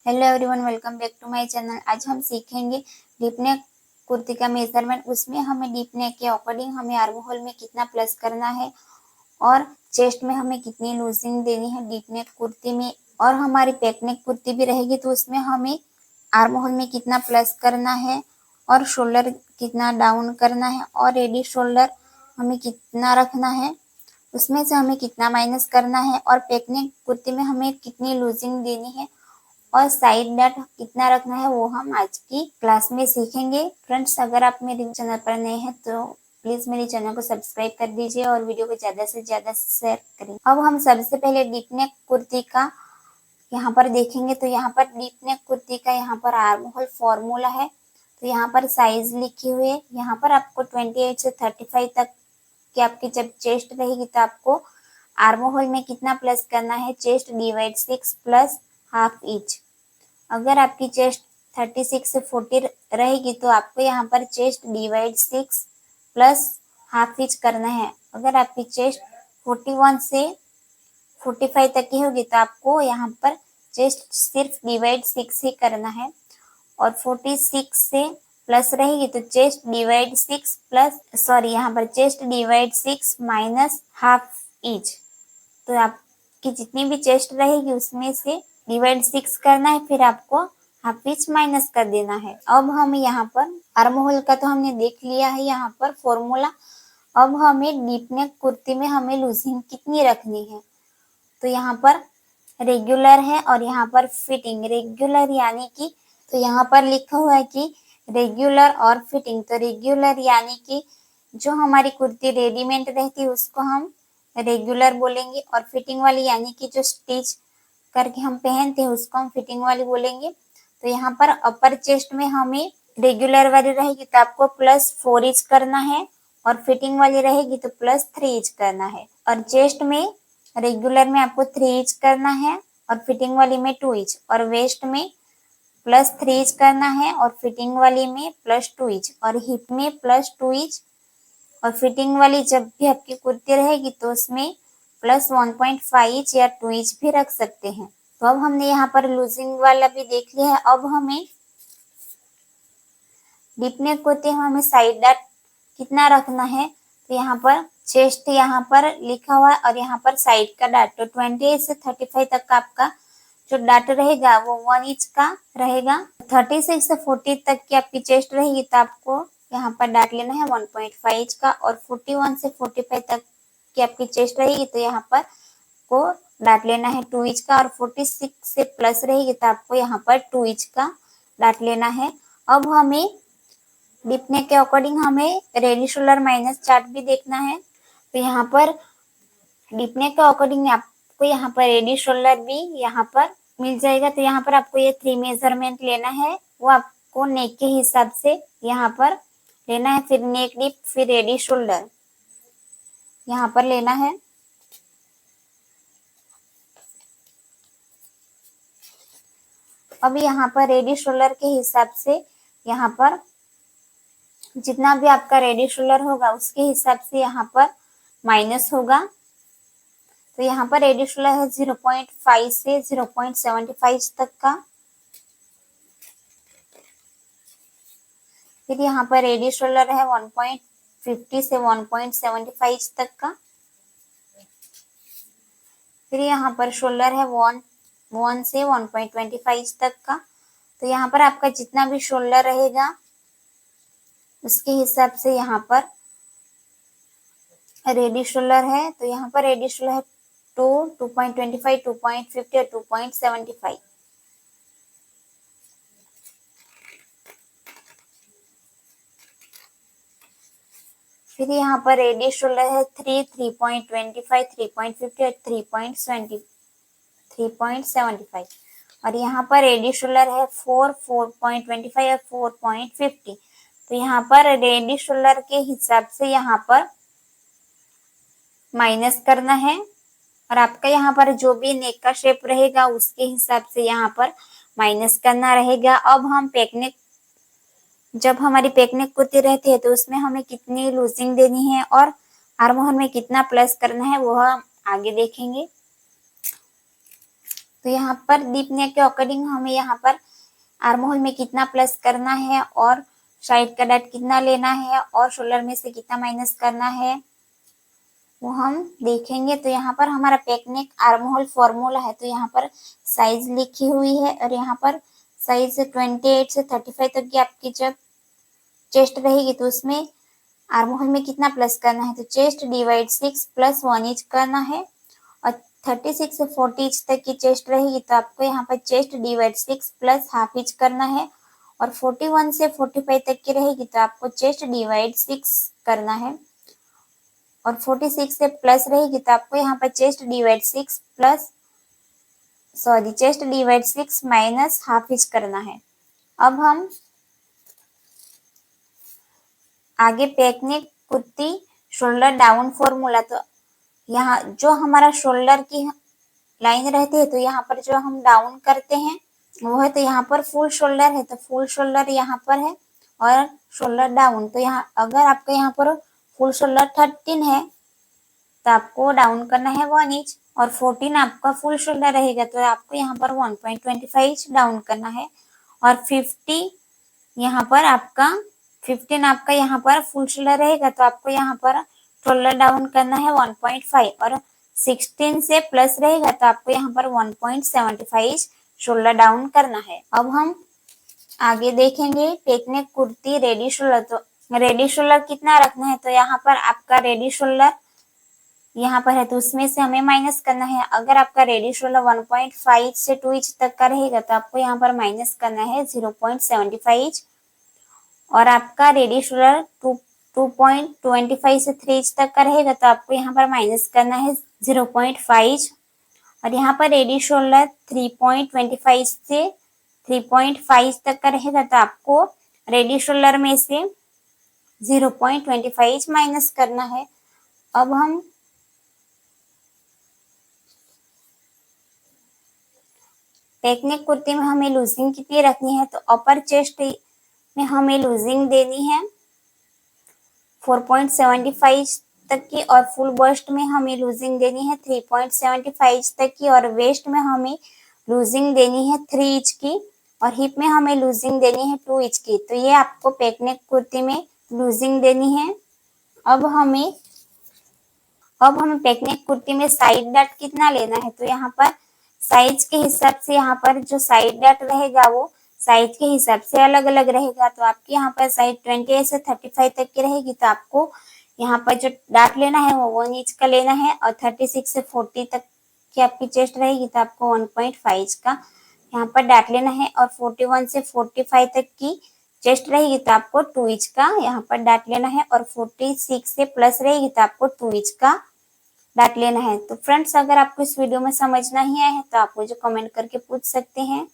Hello everyone, welcome back to my channel. आज हम सीखेंगे डीप नेक कुर्ती का मेजरमेंट। उसमें हमें डीप नेक के अकॉर्डिंग हमें आर्म होल में कितना प्लस करना है और चेस्ट में हमें कितनी लूजिंग देनी है डीप नेक कुर्ती में। और हमारी पैक नेक कुर्ती भी रहेगी तो उसमें हमें आर्म होल में कितना प्लस करना है और शोल्डर कितना डाउन करना है और रेडी शोल्डर हमें कितना रखना है, उसमें से हमें कितना माइनस करना है और पैक नेक कुर्ती में हमें कितनी लूजिंग देनी है और साइड डाट कितना रखना है, वो हम आज की क्लास में सीखेंगे। फ्रेंड्स, अगर आप मेरे चैनल पर नए हैं तो प्लीज मेरे चैनल को सब्सक्राइब कर दीजिए और वीडियो को ज्यादा से ज्यादा शेयर करें। अब हम सबसे पहले डीप नेक कुर्ती का यहाँ पर देखेंगे। तो यहाँ पर डीप नेक कुर्ती का यहाँ पर आर्म होल फॉर्मूला है। तो यहाँ पर साइज लिखी हुई है। यहाँ पर आपको 28 से 35 तक की आपकी जब चेस्ट रहेगी तो आपको आर्म होल में कितना प्लस करना है, chest divide 6 plus half inch. अगर आपकी चेस्ट 36 से 40 रहेगी तो आपको यहाँ पर chest divide 6 plus half inch करना है। अगर आपकी चेस्ट 41 से 45 तक की होगी तो आपको यहाँ पर चेस्ट सिर्फ डिवाइड 6 ही करना है। और 46 से प्लस रहेगी तो चेस्ट डिवाइड 6 प्लस यहाँ पर chest divide 6 minus half inch. तो आपकी जितनी भी चेस्ट रहेगी उसमें से डिवाइड 6 करना है, फिर आपको हाफ इंच माइनस कर देना है। अब हम यहाँ पर आर्म होल का तो हमने देख लिया है यहाँ पर फॉर्मूला। अब हमें डीप नेक कुर्ती में हमें लूजिंग कितनी रखनी है। तो यहाँ पर रेगुलर है और यहाँ पर फिटिंग। रेगुलर यानी कि तो यहाँ पर लिखा हुआ है कि रेगुलर और फिटिंग। तो रेगुलर यानी कि जो हमारी कुर्ती रेडीमेड रहती है उसको हम रेगुलर बोलेंगे और फिटिंग वाली यानी कि जो स्टिच करके हम पहनते हैं उसको हम फिटिंग वाली बोलेंगे। तो यहाँ पर अपर चेस्ट में हमें रेगुलर वाली रहेगी तो आपको +4 इंच करना है और फिटिंग वाली रहेगी तो +3 इंच करना है। और चेस्ट में रेगुलर में आपको 3 इंच करना है और फिटिंग वाली में 2 इंच। और वेस्ट में +3 इंच करना है और फिटिंग वाली में +2 इंच। और हिप में +2 इंच। और फिटिंग वाली जब भी आपकी कुर्ती रहेगी तो उसमें +1.5 इंच या 2 इंच भी रख सकते हैं। तो अब हमने यहाँ पर लूजिंग वाला भी देख लिया है। अब हमें डीप नेक कुर्ती में हमें साइड डाट कितना रखना है। तो यहाँ पर चेस्ट यहाँ पर लिखा हुआ है और यहाँ पर साइड का डाट। तो 28 से 35 तक का आपका जो डाट रहेगा वो 1 इंच का रहेगा। 36 से 40 तक की आपकी चेस्ट रहेगी तो आपको यहाँ पर डाट लेना है 1.5 इंच का। और 41 से 45 तक की आपकी चेस्ट रहेगी तो यहाँ पर को डाट लेना है 2 इंच का। और 46 से प्लस रहेगी तो आपको यहाँ पर 2 इंच का डाट लेना है। अब हमें डीप नेक के अकॉर्डिंग हमें रेडी शोल्डर माइनस चार्ट भी देखना है। तो यहाँ पर डीप नेक के अकॉर्डिंग आपको यहाँ पर रेडी शोल्डर भी यहाँ पर मिल जाएगा। तो यहाँ पर आपको ये 3 मेजरमेंट लेना है, वो आपको नेक के हिसाब से यहाँ पर लेना है। फिर नेक डीप, फिर रेडी शोल्डर यहाँ पर लेना है। अब यहाँ पर रेडी शोल्डर के हिसाब से यहाँ पर जितना भी आपका रेडी शोल्डर होगा उसके हिसाब से यहाँ पर माइनस होगा। तो यहाँ पर रेडी शोल्डर है 0.5 से 0.75 तक का। फिर यहाँ पर रेडी शोल्डर है 1.50 से 1.75 तक का। फिर यहाँ पर शोल्डर है 1 से 1.25 तक का। तो यहाँ पर आपका जितना भी शोल्डर रहेगा उसके हिसाब से यहाँ पर रेडी शोल्डर है। तो यहाँ पर रेडी शोल्डर है 2.25, 2.50 और 2.75। फिर यहाँ पर रेडी शोल्डर है 3.25, 3.50 और 3.75। और यहाँ पर रेडी शोल्डर है 4.25 और 4.50। तो यहाँ पर रेडी शोल्डर के हिसाब से यहाँ पर माइनस करना है और आपका यहाँ पर जो भी नेक का शेप रहेगा उसके हिसाब से यहाँ पर माइनस करना रहेगा। अब हम पैकनेक, जब हमारी पैकनेक कुर्ती रहती है तो उसमें हमें कितनी लूजिंग देनी है और आर्म होल में कितना प्लस करना है वो हम आगे देखेंगे। तो यहाँ पर डीप नेक के अकॉर्डिंग हमें यहाँ पर आर्म होल में कितना प्लस करना है और साइड का डाट कितना लेना है और शोल्डर में से कितना माइनस करना है वो हम देखेंगे। तो यहाँ पर हमारा पेक नेक आर्म होल फॉर्मूला है। तो यहाँ पर साइज लिखी हुई है और यहाँ पर साइज 28 से 35 तक की आपकी जब चेस्ट रहेगी तो उसमें आर्म होल में कितना प्लस करना है। तो चेस्ट डिवाइड 6 प्लस 1 इंच करना है और 36 से 40 इंच तक की चेस्ट रहेगी तो आपको यहाँ पर chest divide 6 plus half inch करना है और 41 से 45 तक की रहेगी तो आपको चेस्ट डिवाइड 6 करना है और 46 से प्लस रहेगी तो आपको यहाँ पर chest divide 6 minus half inch करना है। अब हम आगे पेक नेक कुर्ती शोल्डर डाउन फॉर्मूला। तो यहाँ जो हमारा शोल्डर की लाइन रहती है तो यहाँ पर जो हम डाउन करते हैं वो है, तो यहाँ पर फुल शोल्डर है तो फुल शोल्डर यहाँ पर है और शोल्डर डाउन। तो यहाँ अगर आपका यहाँ पर फुल शोल्डर 13 है तो आपको डाउन करना है 1 इंच और 14 आपका फुल शोल्डर रहेगा तो आपको यहाँ पर 1.25 इंच डाउन करना है और 15 यहाँ पर यहाँ पर फुल शोल्डर रहेगा तो आपको यहाँ पर शोल्डर डाउन करना है 1.5 और 16 से प्लस रहेगा तो आपको यहाँ पर 1.75 शोल्डर डाउन करना है। अब हम आगे देखेंगे पेक नेक कुर्ती रेडी शोल्डर। तो रेडी शोल्डर कितना रखना है। तो यहाँ पर आपका रेडी शोल्डर यहाँ पर है तो उसमें से हमें माइनस करना है। अगर आपका रेडी शोल्डर 1.5 से 2 इंच तक का रहेगा तो आपको यहाँ पर माइनस करना है 0.75 इंच और आपका रेडी शोल्डर 2.25 से 3 इंच तक का रहेगा तो आपको यहाँ पर माइनस करना है 0.5 और यहाँ पर रेडी शोल्डर 3.25 से 3.5 तक का रहेगा तो आपको रेडी शोल्डर में से 0.25 माइनस करना है। अब हम पेक नेक कुर्ती में हमें लूजिंग कितनी रखनी है। तो अपर चेस्ट में हमें लूजिंग देनी है 4.75 तक की और फुल बस्ट में हमें लूजिंग देनी है 3.75 तक की और वेस्ट में हमें लूजिंग देनी है 3 इंच की और हिप में हमें लूजिंग देनी है 2 इंच की। तो ये आपको पेक नेक कुर्ती में लूजिंग देनी है। अब हमें पेक नेक कुर्ती में साइड डाट कितना लेना है। तो यहाँ पर साइज के हिसाब से यहाँ पर जो साइड डाट रहेगा वो साइज के हिसाब से अलग अलग रहेगा। तो आपकी यहाँ पर साइज 28 से 35 तक की रहेगी तो आपको यहाँ पर जो डाट लेना है वो 1 इंच का लेना है और 36 से 40 तक की आपकी चेस्ट रहेगी तो आपको 1.5 इंच का यहाँ पर डाट लेना है और 41 से 45 तक की चेस्ट रहेगी तो आपको 2 इंच का यहाँ पर डाट लेना है और 46 से प्लस रहेगी तो आपको 2 इंच का डाट लेना है। तो फ्रेंड्स अगर आपको इस वीडियो में समझ नहीं आया है तो आप मुझे कमेंट करके पूछ सकते हैं।